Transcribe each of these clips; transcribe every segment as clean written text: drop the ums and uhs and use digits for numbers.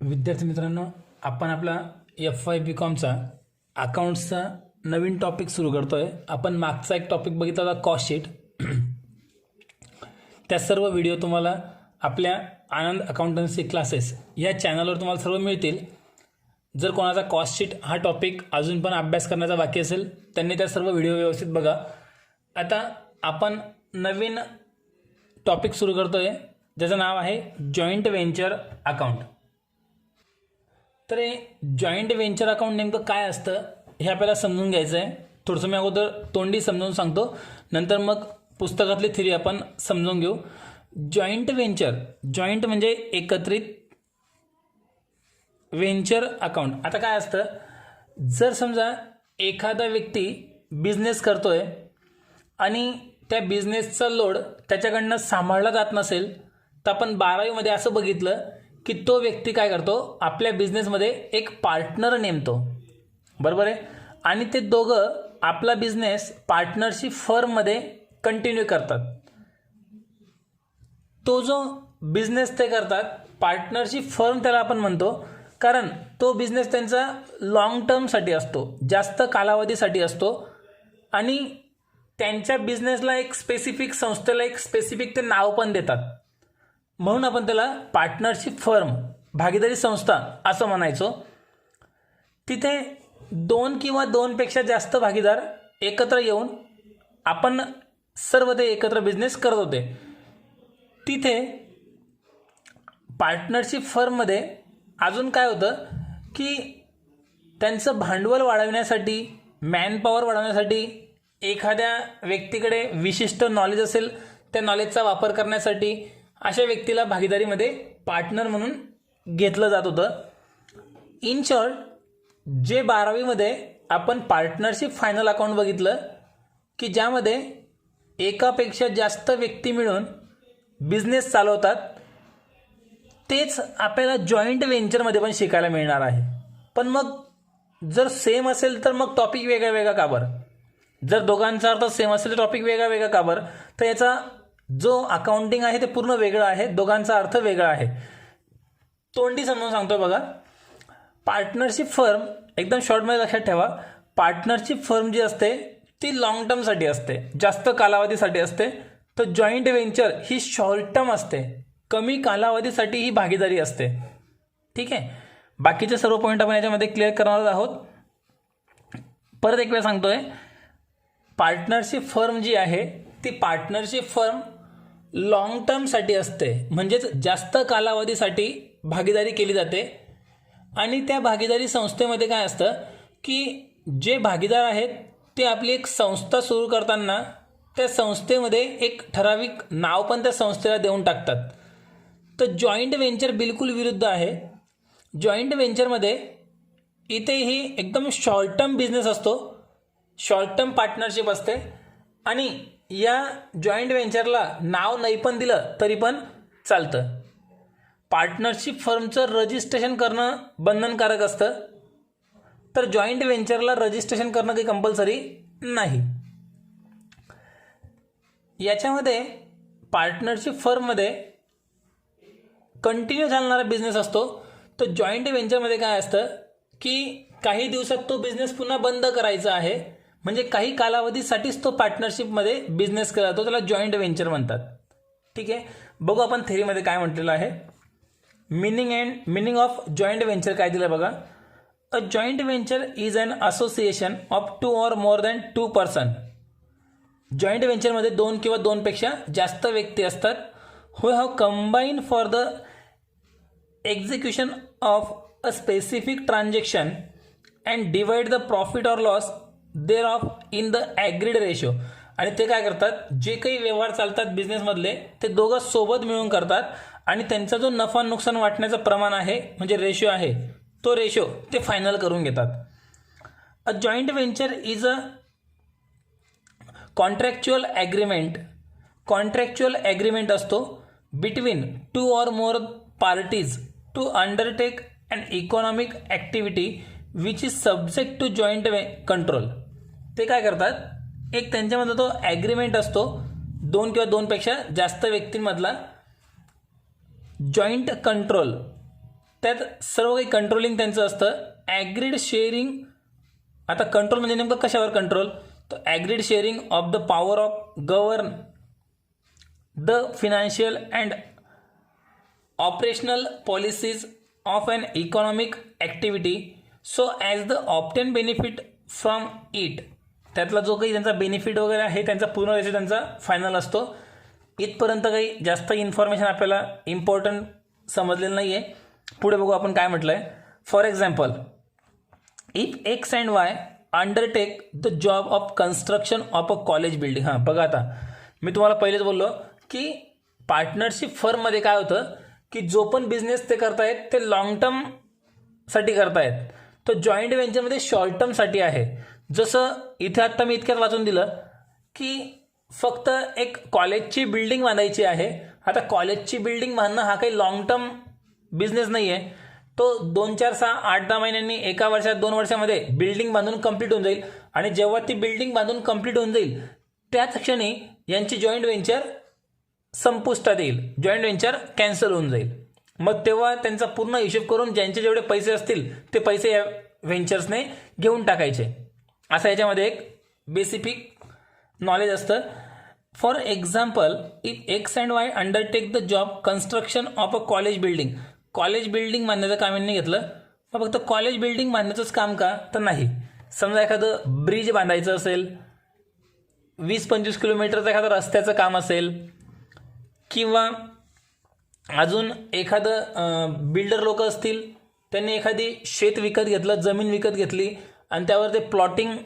विद्यार्थी मित्रांनो, आपण आपला FY BComचा अकाउंट्सचा नवीन टॉपिक सुरू करतोय. आपण मागचा एक टॉपिक बघितला होता कॉस्ट शीट. त्या सर्व व्हिडिओ तुम्हाला आपल्या आनंद अकाउंटन्सी क्लासेस या चॅनलवर तुम्हाला सर्व मिळतील. जर कोणाचा कॉस्ट शीट हा टॉपिक अजून पण अभ्यास करण्याचा बाकी असेल त्यांनी त्या सर्व व्हिडिओ व्यवस्थित बघा. आता आपण नवीन टॉपिक सुरू करतोय ज्याचं नाव आहे जॉईंट व्हेंचर अकाउंट. तर हे जॉईंट व्हेंचर अकाउंट नेमकं काय असतं हे आपल्याला समजून घ्यायचं आहे. थोडंसं मी अगोदर तोंडी समजून सांगतो, नंतर मग पुस्तकातली थिअरी आपण समजून घेऊ. जॉईंट व्हेंचर, जॉईंट म्हणजे एकत्रित, व्हेंचर अकाउंट. आता काय असतं, जर समजा एखादा व्यक्ती बिझनेस करतोय आणि त्या बिझनेसचा लोड त्याच्याकडनं सांभाळला जात नसेल तर आपण 12वीमध्ये असं बघितलं की तो व्यक्ती काय करतो, आपल्या बिझनेसमध्ये एक पार्टनर नेमतो, बरोबर आहे. आणि ते दोघं आपला बिझनेस पार्टनरशिप फर्ममध्ये कंटिन्यू करतात. तो जो बिझनेस ते करतात पार्टनरशिप फर्म त्याला आपण म्हणतो, कारण तो बिझनेस त्यांचा लॉंग टर्मसाठी असतो, जास्त कालावधीसाठी असतो. आणि त्यांच्या बिझनेसला एक स्पेसिफिक, संस्थेला एक स्पेसिफिक ते नाव पण देतात, म्हणून आपण त्याला पार्टनरशिप फर्म, भागीदारी संस्था असं म्हणायचो. तिथे 2 किंवा 2पेक्षा जास्त भागीदार एकत्र येऊन आपण सर्व ते एकत्र बिझनेस करत होते. तिथे पार्टनरशिप फर्ममध्ये अजून काय होतं की त्यांचं भांडवल वाढवण्यासाठी, मॅनपॉवर वाढवण्यासाठी, एखाद्या व्यक्तीकडे विशिष्ट नॉलेज असेल त्या नॉलेजचा वापर करण्यासाठी अशा व्यक्तीला भागीदारीमध्ये पार्टनर म्हणून घेतलं जात होतं. इन शॉर्ट, जे 12वीमध्ये आपण पार्टनरशिप फायनल अकाउंट बघितलं की ज्यामध्ये एकापेक्षा जास्त व्यक्ती मिळून बिझनेस चालवतात, तेच आपल्याला जॉईंट व्हेंचरमध्ये पण शिकायला मिळणार आहे. पण मग जर सेम असेल तर मग टॉपिक वेगळा वेगळा का बरं? जर दोघांचा अर्थ सेम असेल तर टॉपिक वेगळा वेगळा का बरं? तर याचा जो अकाउंटिंग आहे ते पूर्ण वेगळं आहे, दोघांचा अर्थ वेगळा आहे. तोंडी समजून सांगतोय बघा. पार्टनरशिप फर्म, एकदम शॉर्टमध्ये लक्षात ठेवा, पार्टनरशिप फर्म जी असते ती लॉंग टर्मसाठी असते, जास्त कालावधीसाठी असते. तर जॉईंट व्हेंचर ही शॉर्ट टर्म असते, कमी कालावधीसाठी ही भागीदारी असते. ठीक आहे, बाकीचे सर्व पॉईंट आपण याच्यामध्ये क्लिअर करणार आहोत. परत एक वेळ सांगतोय, पार्टनरशिप फर्म जी आहे ती पार्टनरशिप फर्म लॉंग टर्मसाठी असते, म्हणजेच जास्त कालावधीसाठी भागीदारी केली जाते. आणि त्या भागीदारी संस्थेमध्ये काय असतं की जे भागीदार आहेत ते आपली एक संस्था सुरू करताना त्या संस्थेमध्ये एक ठराविक नाव पण त्या संस्थेला देऊन टाकतात. तर जॉईंट व्हेंचर बिलकुल विरुद्ध आहे. जॉईंट व्हेंचरमध्ये इथेही एकदम शॉर्ट टर्म बिझनेस असतो, शॉर्ट टर्म पार्टनरशिप असते. आणि या जॉईंट व्हेंचरला नाव नाही पण दिलं तरी पण चालतं. पार्टनरशिप फर्मचं रजिस्ट्रेशन करणं बंधनकारक असतं, तर जॉईंट व्हेंचरला रजिस्ट्रेशन करणं काही कंपल्सरी नाही. याच्यामध्ये पार्टनरशिप फर्ममध्ये कंटिन्यू चालणारा बिझनेस असतो. तर जॉईंट व्हेंचरमध्ये काय असतं की काही दिवसात तो बिझनेस पुन्हा बंद करायचा आहे, म्हणजे काही कालावधीसाठीच तो पार्टनरशिपमध्ये बिझनेस केला जातो, त्याला जॉईंट व्हेंचर म्हणतात. ठीक आहे, बघू आपण थेरीमध्ये काय म्हटलेलं आहे. मिनिंग ऑफ जॉईंट व्हेंचर काय दिलं बघा. A joint venture is an association of 2 or more than 2 person. Joint व्हेंचरमध्ये 2 किंवा 2पेक्षा जास्त व्यक्ती असतात, who have combine for the execution of a specific transaction and divide the profit or loss thereof in the agreed ratio. आणि ते काय करतात, जे काही व्यवहार चालतात बिझनेसमधले ते दोघं सोबत मिळून करतात आणि त्यांचा जो नफा नुकसान वाटण्याचं प्रमाण आहे, म्हणजे रेशो आहे, तो रेशो ते फायनल करून घेतात. A joint venture is a contractual agreement. Contractual agreement असतो between 2 or more parties to undertake an economic activity which is subject to joint control. ते काय करतात, एक त्यांच्यामध्ये तो ॲग्रीमेंट असतो 2 किंवा 2पेक्षा जास्त व्यक्तींमधला, जॉईंट कंट्रोल त्यात सर्व काही कंट्रोलिंग त्यांचं असतं. ॲग्रीड शेअरिंग, आता कंट्रोल म्हणजे नेमकं कशावर कंट्रोल, तर agreed sharing of the power of govern the financial and operational policies of an economic activity so as the obtain benefit from it. त्यातला जो काही त्यांचा बेनिफिट वगैरे आहे त्यांचा पूर्ण रेशो त्यांचा फायनल असतो. इथपर्यंत काही जास्त इन्फॉर्मेशन आपल्याला इम्पॉर्टंट समजलेलं नाही आहे. पुढे बघू आपण काय म्हटलं आहे. For example, if x and Y undertake the job of construction of a college building. हां बघा, आता मी तुम्हाला पहिलेच बोललो की पार्टनरशिप फर्ममध्ये काय होतं की जो पण बिझनेस ते करतायत ते लॉंग टर्मसाठी करतायत. तो जॉईंट व्हेंचरमध्ये शॉर्ट टर्मसाठी आहे. जसं इथे आत्ता मी इतक्यात वाचून दिलं की फक्त एक कॉलेजची बिल्डिंग बांधायची आहे. आता कॉलेजची बिल्डिंग बांधणं हा काही लॉंग टर्म बिझनेस नाही आहे. तो 2, 4, 6, 8, 10 महिन्यांनी, 1 वर्षात, 2 वर्षामध्ये बिल्डिंग बांधून कंप्लीट होऊन जाईल. आणि जेव्हा ती बिल्डिंग बांधून कंप्लीट होऊन जाईल त्याच क्षणी यांची जॉईंट व्हेंचर संपुष्टात येईल, जॉईंट व्हेंचर कॅन्सल होऊन जाईल. मग तेव्हा त्यांचा पूर्ण हिशोब करून ज्यांचे जेवढे पैसे असतील ते पैसे या व्हेंचर्सने घेऊन टाकायचे. असं याच्यामध्ये एक बेसिक नॉलेज असतं. For example, if x and Y undertake the job construction of a college building. College building बांधण्याचं काम यांनी घेतलं. मग फक्त कॉलेज बिल्डिंग बांधण्याचंच काम का, तर नाही. समजा एखादं ब्रिज बांधायचं असेल, 20-25 किलोमीटरचं एखादं रस्त्याचं काम असेल, किंवा अजून एखादं बिल्डर लोक असतील, त्यांनी एखादी शेत विकत घेतलं, जमीन विकत घेतली आणि त्यावर ते प्लॉटिंग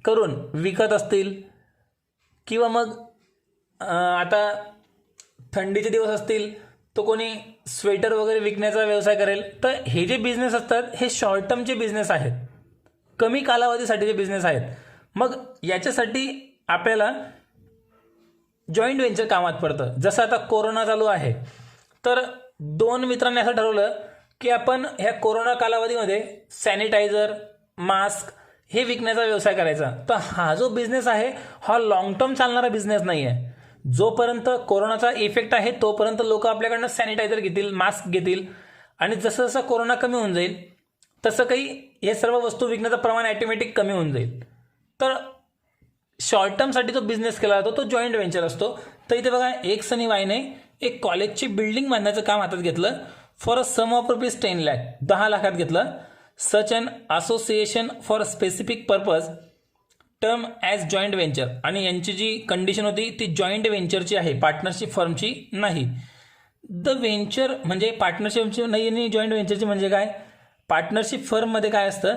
करून विकत असतील, किंवा मग आता थंडीचे दिवस असतील तो कोणी स्वेटर वगैरे विकण्याचा व्यवसाय करेल. तर हे जे बिझनेस असतात हे शॉर्ट टर्मचे बिझनेस आहेत, कमी कालावधीसाठीचे बिझनेस आहेत. मग याच्यासाठी आपल्याला जॉईंट व्हेंचर कामात पडतं. जसं आता कोरोना चालू आहे तर 2 मित्रांनी असं ठरवलं की आपण ह्या कोरोना कालावधीमध्ये सॅनिटायझर, मास्क हे विकण्याचा व्यवसाय करायचा. तर हा जो बिझनेस आहे हा लॉंग टर्म चालणारा बिझनेस नाही आहे. जोपर्यंत कोरोनाचा इफेक्ट आहे तोपर्यंत लोक आपल्याकडनं सॅनिटायझर घेतील, मास्क घेतील, आणि जसं जसं कोरोना कमी होऊन जाईल तसं काही हे सर्व वस्तू विकण्याचं प्रमाण ॲटोमॅटिक कमी होऊन जाईल. तर शॉर्ट टर्मसाठी जो बिझनेस केला जातो तो जॉईंट व्हेंचर असतो. तर इथे बघा, एक्स आणि वायने एक कॉलेजची बिल्डिंग बांधण्याचं काम हातात घेतलं. For a sum of ₹10 lakh, 10 लाखात घेतलं. Such an association for specific purpose term as joint venture. आणि यांची जी कंडिशन होती ती जॉईंट व्हेंचरची आहे, पार्टनरशिप फर्मची नाही. द व्हेंचर म्हणजे पार्टनरशिपची नाही आणि जॉईंट व्हेंचरची म्हणजे काय, पार्टनरशिप फर्ममध्ये काय असतं,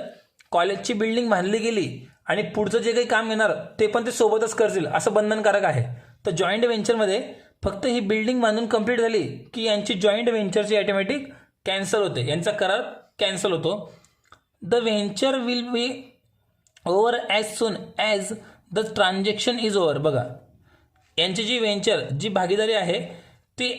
कॉलेजची बिल्डिंग बांधली गेली आणि पुढचं जे काही काम येणार ते पण ते सोबतच करतील असं बंधनकारक आहे. तर जॉईंट व्हेंचरमध्ये फक्त ही बिल्डिंग बांधून कंप्लीट झाली की यांची जॉईंट व्हेंचरची ऑटोमॅटिक कॅन्सल होते, यांचा करार कॅन्सल होतो. The venture will be over as soon as the transaction is over. बघा, यांची जी व्हेंचर, जी भागीदारी आहे ती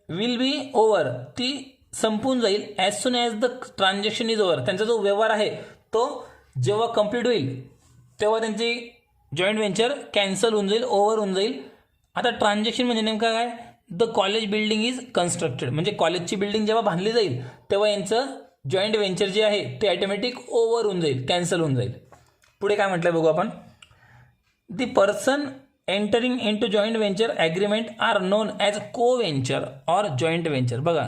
विल बी ओव्हर, ती संपून जाईल. As soon as the transaction is over, त्यांचा जो व्यवहार आहे तो जेव्हा कंप्लीट होईल तेव्हा त्यांची जॉईंट व्हेंचर कॅन्सल होऊन जाईल, ओव्हर होऊन जाईल. आता ट्रान्झॅक्शन म्हणजे नेमका काय, the college building is constructed, म्हणजे कॉलेजची बिल्डिंग जेव्हा बांधली जाईल तेव्हा यांचं जॉईंट व्हेंचर जे आहे ते ऑटोमॅटिक ओव्हर होऊन जाईल, कॅन्सल होऊन जाईल. पुढे काय म्हटलं बघू आपण. The person entering into joint venture agreement are known as co venture or joint venture. बघा,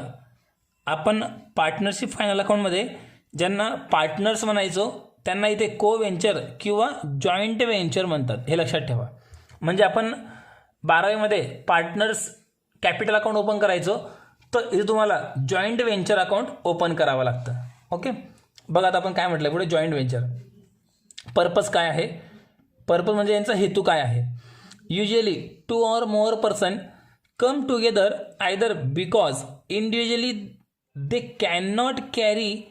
आपण पार्टनरशिप फायनल अकाउंटमध्ये ज्यांना पार्टनर्स म्हणायचो त्यांना इथे को व्हेंचर किंवा जॉईंट व्हेंचर म्हणतात, हे लक्षात ठेवा. म्हणजे आपण 12वीमध्ये पार्टनर्स कॅपिटल अकाउंट ओपन करायचो, तर इथे तुम्हाला जॉईंट व्हेंचर अकाउंट ओपन करावं लागतं. ओके, बघा आता आपण काय म्हटलं पुढे. जॉईंट व्हेंचर पर्पज काय आहे, पर्पज म्हणजे यांचा हेतू काय आहे. Usually 2 or more person come together either because individually they can not carry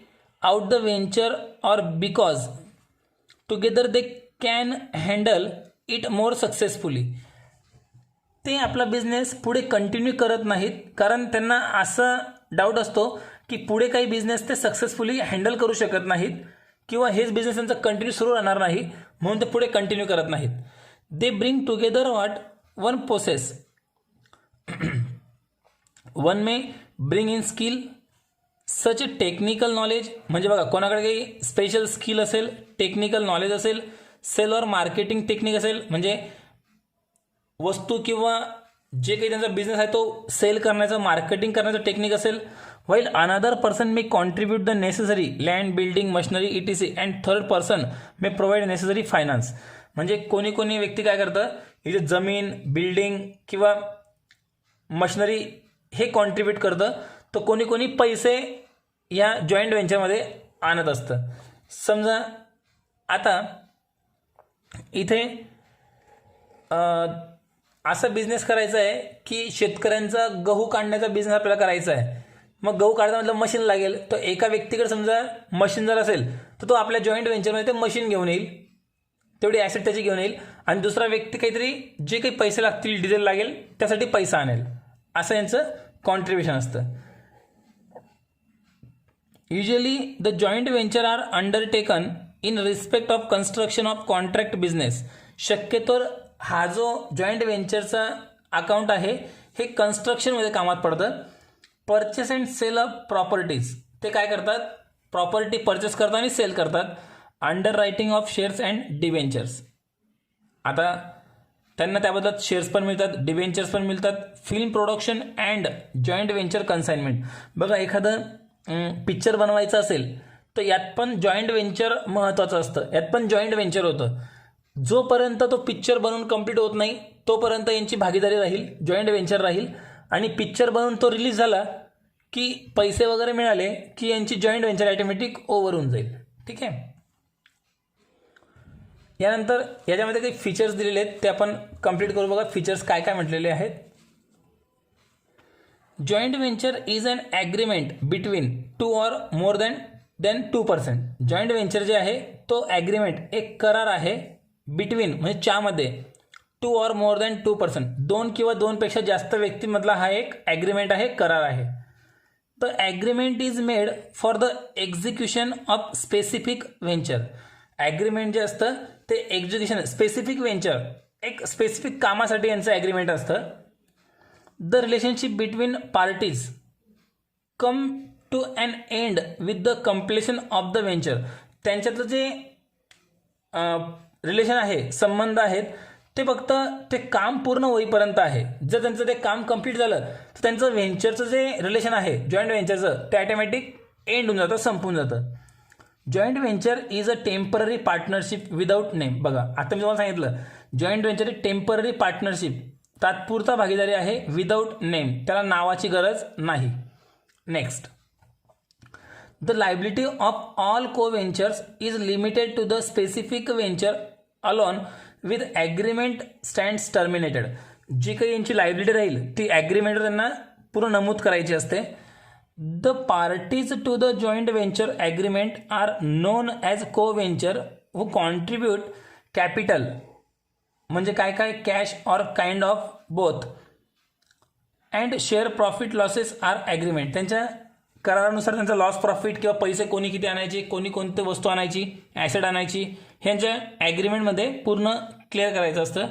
out the venture or because together they can handle it more successfully. ते आपला बिझनेस पुढे कंटिन्यू करत नाहीत कारण त्यांना असं डाऊट असतो की पुढे काही बिझनेस ते सक्सेसफुली हँडल करू शकत नाहीत किंवा हेच बिझनेस त्यांचा कंटिन्यू सुरू राहणार नाही, म्हणून ते पुढे कंटिन्यू करत नाहीत. They bring together what one process. One may bring in skill such technical knowledge म्हणजे बघा कोणाकडे काही स्पेशल स्किल असेल, टेक्निकल नॉलेज असेल, सेल और मार्केटिंग टेक्निक असेल म्हणजे वस्तू किंवा जे काही त्यांचा बिझनेस आहे तो सेल करण्याचं, मार्केटिंग करण्याचं टेक्निक असेल. while another person may contribute the necessary land, building, machinery, etc. and third person may provide necessary finance. म्हणजे कोणी कोणी व्यक्ती काय करतं, इथे जमीन, बिल्डिंग किंवा मशिनरी हे कॉन्ट्रीब्यूट करतं, तर कोणी कोणी पैसे या जॉईंट व्हेंचरमध्ये आणत असतं. समजा आता इथे असा बिझनेस करायचा आहे की शेतकऱ्यांचा गहू काढण्याचा बिझनेस आपल्याला करायचा आहे. मग गहू काढण्यामधलं मशीन लागेल, तर एका व्यक्तीकडे समजा मशीन जर असेल तर तो आपल्या जॉईंट व्हेंचरमध्ये ते मशीन घेऊन येईल, तेवढी ॲसेट त्याची घेऊन येईल, आणि दुसरा व्यक्ती काहीतरी जे काही पैसे लागतील, डिझेल लागेल त्यासाठी पैसा आणेल. असं यांचं कॉन्ट्रीब्युशन असतं. Usually the joint venture are undertaken in respect of construction of contract business. शक्यतोवर हा जो जॉईंट व्हेंचरचा अकाउंट आहे हे कन्स्ट्रक्शनमध्ये कामात पडतं. Purchase and sale of properties, ते काय करतात, प्रॉपर्टी परचेस करतात आणि सेल करतात. Underwriting of shares and debentures, आता त्यांना त्याबद्दल शेअर्स पण मिळतात, डिबेंचर्स पण मिळतात. Film production and joint venture consignment, बघा एखादं पिक्चर बनवायचं असेल तर यात पण जॉईंट व्हेंचर महत्त्वाचं असतं, यात पण जॉईंट व्हेंचर होतं. जोपर्यंत तो पिक्चर बनवून कंप्लीट होत नाही तोपर्यंत यांची भागीदारी राहील, जॉईंट व्हेंचर राहील, आणि पिक्चर बनवून तो रिलीज झाला की पैसे वगैरे मिळाले की यांची जॉईंट व्हेंचर ऑटोमॅटिक ओव्हर होऊन जाईल. ठीक आहे. यानंतर याच्यामध्ये काही फीचर्स दिलेले आहेत ते आपण कंप्लीट करू. बघा फीचर्स काय काय म्हटलेले आहेत. Joint venture is an agreement between two or more than 2%. Joint venture जे आहे तो ॲग्रीमेंट, एक करार आहे, बिटवीन म्हणजे च्यामध्ये, 2 or more than 2%, 2 किंवा 2पेक्षा जास्त व्यक्तींमधला हा एक ॲग्रीमेंट आहे, करार आहे. The agreement is made for the execution of specific venture. Agreement जे असतं ते एक्झिक्युशन, स्पेसिफिक व्हेंचर, एक स्पेसिफिक कामासाठी यांचं ॲग्रीमेंट असतं. The relationship between parties come to an end with the completion of the venture. त्यांच्यातलं जे रिलेशन आहे, संबंध आहेत, ते फक्त ते काम पूर्ण होईपर्यंत आहे. जर त्यांचं ते काम कंप्लीट झालं तर त्यांचं व्हेंचरचं जे रिलेशन आहे जॉईंट व्हेंचरचं ते ऑटोमॅटिक एंड होऊन जातं, संपून जातं. Joint venture is a temporary partnership without name. बघा आता मी तुम्हाला सांगितलं जॉईंट व्हेंचर ही टेम्पररी पार्टनरशिप, तात्पुरता भागीदारी आहे, विदाऊट नेम, त्याला नावाची गरज नाही. Next, the liability of all co ventures is limited to the specific venture alone with agreement stands terminated. जी काही यांची लायबिलिटी राहील ती ॲग्रीमेंटवर त्यांना पूर्ण नमूद करायची असते. The parties to the joint venture agreement are known as co venture who contribute capital, म्हणजे काय काय, cash or kind of both, and share profit losses are agreement. त्यांच्या करारानुसार त्यांचा लॉस प्रॉफिट किंवा पैसे कोणी किती आणायचे, कोणी कोणती वस्तू आणायची, ॲसेट आणायची, ह्यांच्या ॲग्रीमेंटमध्ये पूर्ण क्लिअर करायचं असतं.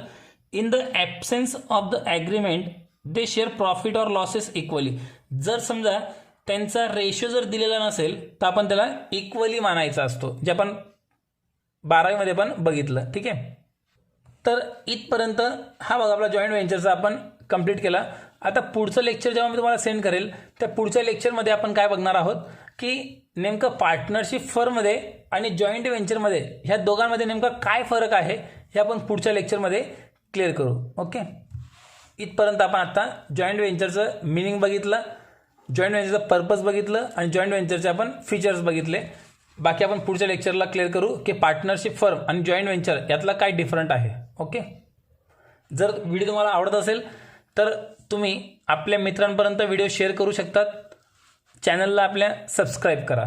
In the absence of the agreement they share profit or losses equally. जर समजा त्यांचा रेशो जर दिलेला नसेल तर आपण त्याला इक्वली मानायचा असतो, जे आपण 12वीमध्ये पण बघितलं. ठीक आहे. तर इथपर्यंत हा भाग आपला जॉईंट व्हेंचरचा आपण कंप्लीट केला. आता पुढचं लेक्चर जेव्हा मी तुम्हाला सेंड करेल त्या पुढच्या लेक्चरमध्ये आपण काय बघणार आहोत की नेमकं पार्टनरशिप फर्ममध्ये आणि जॉईंट व्हेंचरमध्ये ह्या दोघांमध्ये नेमका काय फरक आहे हे आपण पुढच्या लेक्चरमध्ये क्लिअर करू. ओके. इथपर्यंत आपण आता जॉईंट व्हेंचरचं मिनिंग बघितलं, जॉईंट व्हेंचरचं पर्पज बघितलं आणि जॉईंट व्हेंचरचे आपण फीचर्स बघितले. बाकी आपण पुढच्या लेक्चरला क्लिअर करू की पार्टनरशिप फर्म आणि जॉईंट व्हेंचर यातला काय डिफरंट आहे. ओके. जर व्हिडिओ तुम्हाला आवडत असेल तर तुम्ही आपल्या मित्रांपर्यंत व्हिडिओ शेअर करू शकतात. चॅनलला आपल्या सबस्क्राईब करा.